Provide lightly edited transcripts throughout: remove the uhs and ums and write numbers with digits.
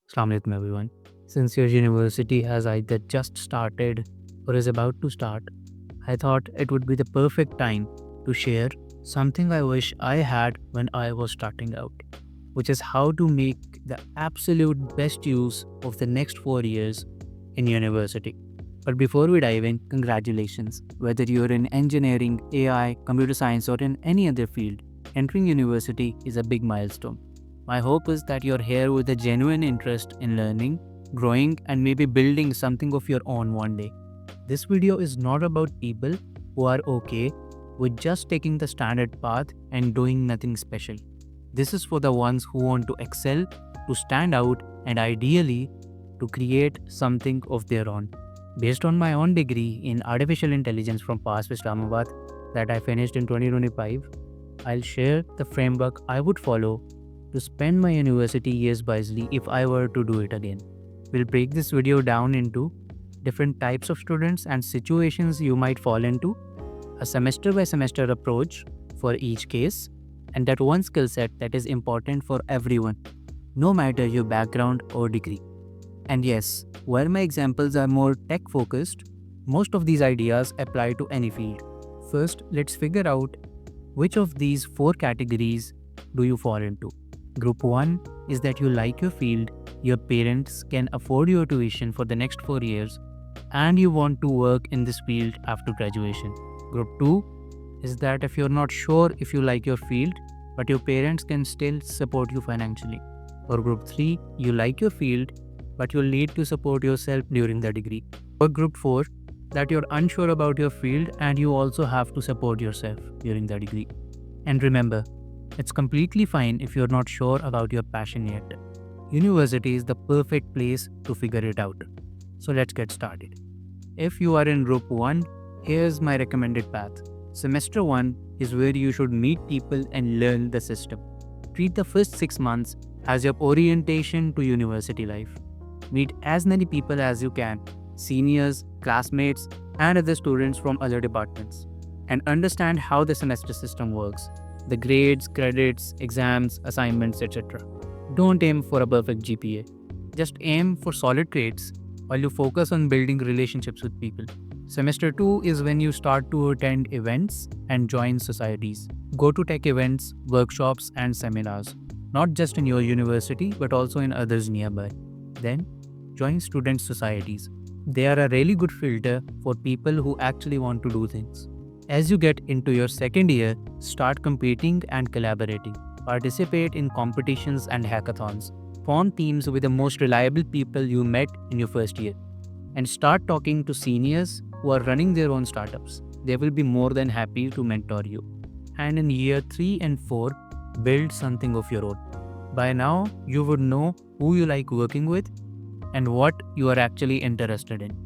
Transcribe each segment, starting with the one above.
Assalamu alaikum everyone. Since your university has either just started or is about to start, I thought it would be the perfect time to share something I wish I had when I was starting out, which is how to make the absolute best use of the next 4 years in university. But before we dive in, congratulations. Whether you're in engineering, AI, computer science, or in any other field, entering university is a big milestone. My hope is that you're here with a genuine interest in learning, growing, and maybe building something of your own one day. This video is not about people who are okay with just taking the standard path and doing nothing special. This is for the ones who want to excel, to stand out, and ideally, to create something of their own. Based on my own degree in artificial intelligence from PASP Islamabad that I finished in 2025, I'll share the framework I would follow to spend my university years wisely if I were to do it again. We'll break this video down into different types of students and situations you might fall into, a semester by semester approach for each case, and that one skill set that is important for everyone, no matter your background or degree. And yes, while my examples are more tech focused, most of these ideas apply to any field. First, let's figure out which of these four categories do you fall into. Group 1 is that you like your field, your parents can afford your tuition for the next 4 years, and you want to work in this field after graduation. Group 2 is that if you're not sure if you like your field, but your parents can still support you financially. Or Group 3, you like your field, but you'll need to support yourself during the degree. Or Group 4, that you're unsure about your field and you also have to support yourself during the degree. And remember, it's completely fine if you're not sure about your passion yet. University is the perfect place to figure it out. So let's get started. If you are in Group 1, here's my recommended path. Semester 1 is where you should meet people and learn the system. Treat the first 6 months as your orientation to university life. Meet as many people as you can, seniors, classmates, and other students from other departments, and understand how the semester system works. The grades, credits, exams, assignments, etc. Don't aim for a perfect GPA. Just aim for solid grades while you focus on building relationships with people. Semester 2 is when you start to attend events and join societies. Go to tech events, workshops, and seminars, not just in your university but also in others nearby. Then, join student societies. They are a really good filter for people who actually want to do things. As you get into your second year, start competing and collaborating. Participate in competitions and hackathons. Form teams with the most reliable people you met in your first year. And start talking to seniors who are running their own startups. They will be more than happy to mentor you. And in year 3 and 4, build something of your own. By now, you would know who you like working with and what you are actually interested in.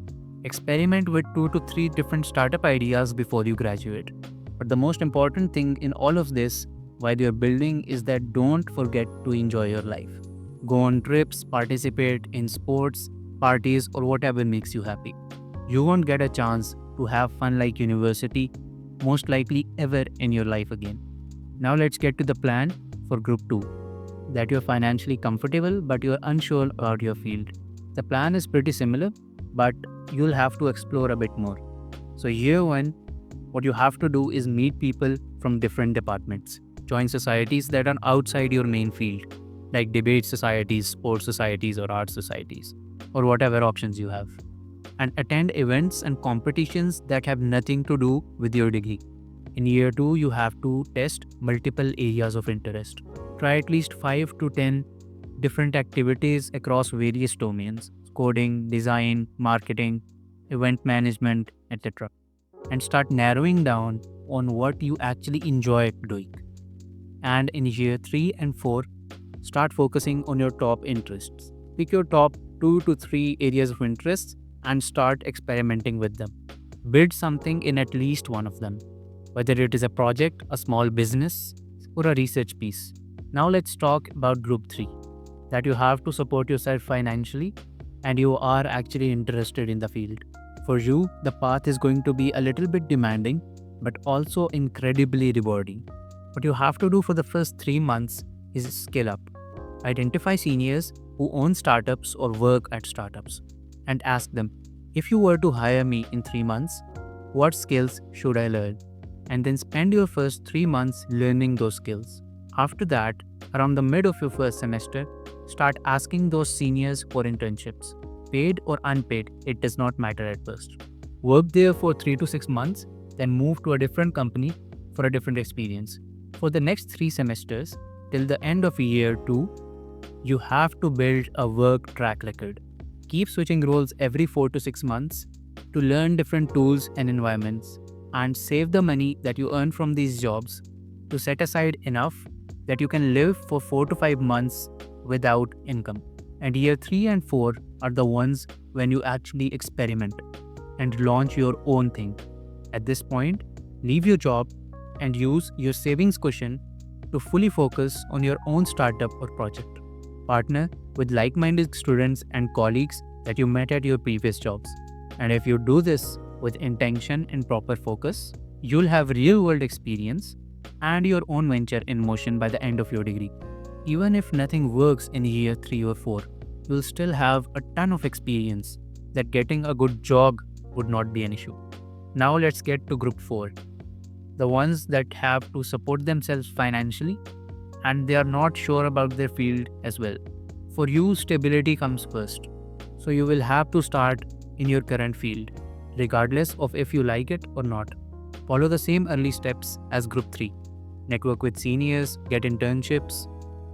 Experiment with 2 to 3 different startup ideas before you graduate. But the most important thing in all of this while you're building is that don't forget to enjoy your life. Go on trips, participate in sports, parties, or whatever makes you happy. You won't get a chance to have fun like university, most likely ever in your life again. Now let's get to the plan for Group 2. That you're financially comfortable but you're unsure about your field. The plan is pretty similar, but you'll have to explore a bit more. So year 1, what you have to do is meet people from different departments. Join societies that are outside your main field, like debate societies, sports societies, or art societies, or whatever options you have. And attend events and competitions that have nothing to do with your degree. In year 2, you have to test multiple areas of interest. Try at least 5 to 10 different activities across various domains: coding, design, marketing, event management, etc. And start narrowing down on what you actually enjoy doing. And in year 3 and 4, start focusing on your top interests. Pick your top 2 to 3 areas of interest and start experimenting with them. Build something in at least one of them, whether it is a project, a small business, or a research piece. Now let's talk about Group 3, that you have to support yourself financially and you are actually interested in the field. For you, the path is going to be a little bit demanding, but also incredibly rewarding. What you have to do for the first 3 months is skill up. Identify seniors who own startups or work at startups and ask them, if you were to hire me in 3 months, what skills should I learn? And then spend your first 3 months learning those skills. After that, around the mid of your first semester, start asking those seniors for internships. Paid or unpaid, it does not matter at first. Work there for 3 to 6 months, then move to a different company for a different experience. For the next 3 semesters, till the end of year 2, you have to build a work track record. Keep switching roles every 4 to 6 months to learn different tools and environments, and save the money that you earn from these jobs to set aside enough that you can live for 4 to 5 months without income. And year 3 and 4 are the ones when you actually experiment and launch your own thing. At this point, leave your job and use your savings cushion to fully focus on your own startup or project. Partner with like-minded students and colleagues that you met at your previous jobs. And if you do this with intention and proper focus, you'll have real-world experience and your own venture in motion by the end of your degree. Even if nothing works in year 3 or 4, you'll still have a ton of experience that getting a good job would not be an issue. Now let's get to group 4. The ones that have to support themselves financially and they are not sure about their field as well. For you, stability comes first. So you will have to start in your current field, regardless of if you like it or not. Follow the same early steps as group 3. Network with seniors, get internships,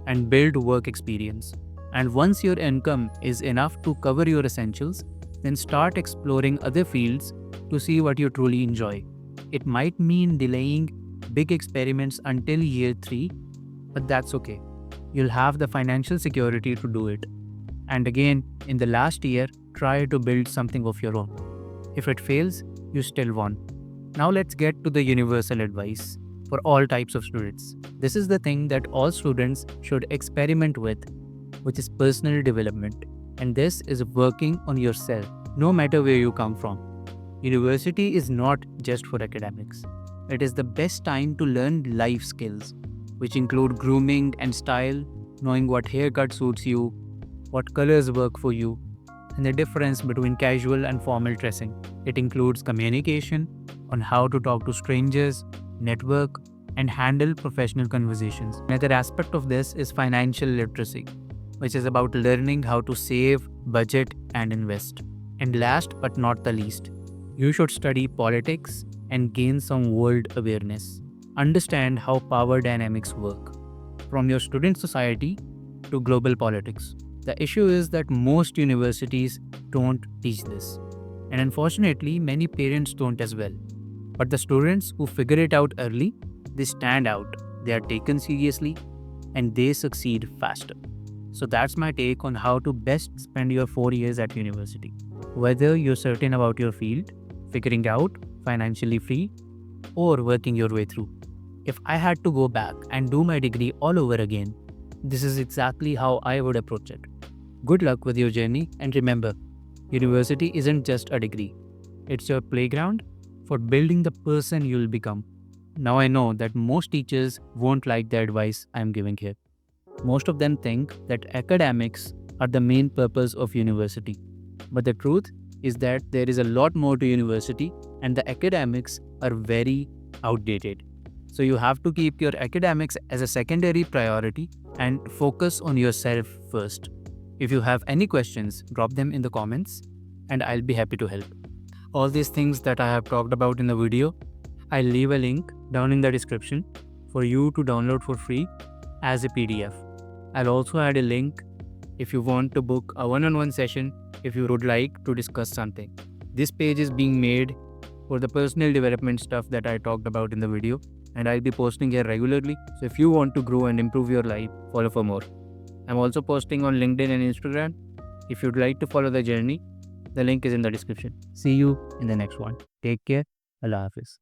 and build work experience. And once your income is enough to cover your essentials, then start exploring other fields to see what you truly enjoy. It might mean delaying big experiments until year 3, but that's okay. You'll have the financial security to do it. And again, in the last year, try to build something of your own. If it fails, you still won. Now let's get to the universal advice for all types of students. This is the thing that all students should experiment with, which is personal development. And this is working on yourself, no matter where you come from. University is not just for academics. It is the best time to learn life skills, which include grooming and style, knowing what haircut suits you, what colors work for you, and the difference between casual and formal dressing. It includes communication, on how to talk to strangers, network, and handle professional conversations. Another aspect of this is financial literacy, which is about learning how to save, budget, and invest. And last but not the least, you should study politics and gain some world awareness. Understand how power dynamics work, from your student society to global politics. The issue is that most universities don't teach this. And unfortunately, many parents don't as well. But the students who figure it out early, they stand out, they are taken seriously, and they succeed faster. So that's my take on how to best spend your 4 years at university. Whether you're certain about your field, figuring out, financially free, or working your way through. If I had to go back and do my degree all over again, this is exactly how I would approach it. Good luck with your journey, and remember, university isn't just a degree. It's your playground for building the person you'll become. Now I know that most teachers won't like the advice I'm giving here. Most of them think that academics are the main purpose of university. But the truth is that there is a lot more to university, and the academics are very outdated. So you have to keep your academics as a secondary priority and focus on yourself first. If you have any questions, drop them in the comments and I'll be happy to help. All these things that I have talked about in the video, I'll leave a link down in the description for you to download for free as a PDF. I'll also add a link if you want to book a one-on-one session if you would like to discuss something. This page is being made for the personal development stuff that I talked about in the video, and I'll be posting here regularly. So if you want to grow and improve your life, follow for more. I'm also posting on LinkedIn and Instagram. If you'd like to follow the journey, the link is in the description. See you in the next one. Take care. Allah Hafiz.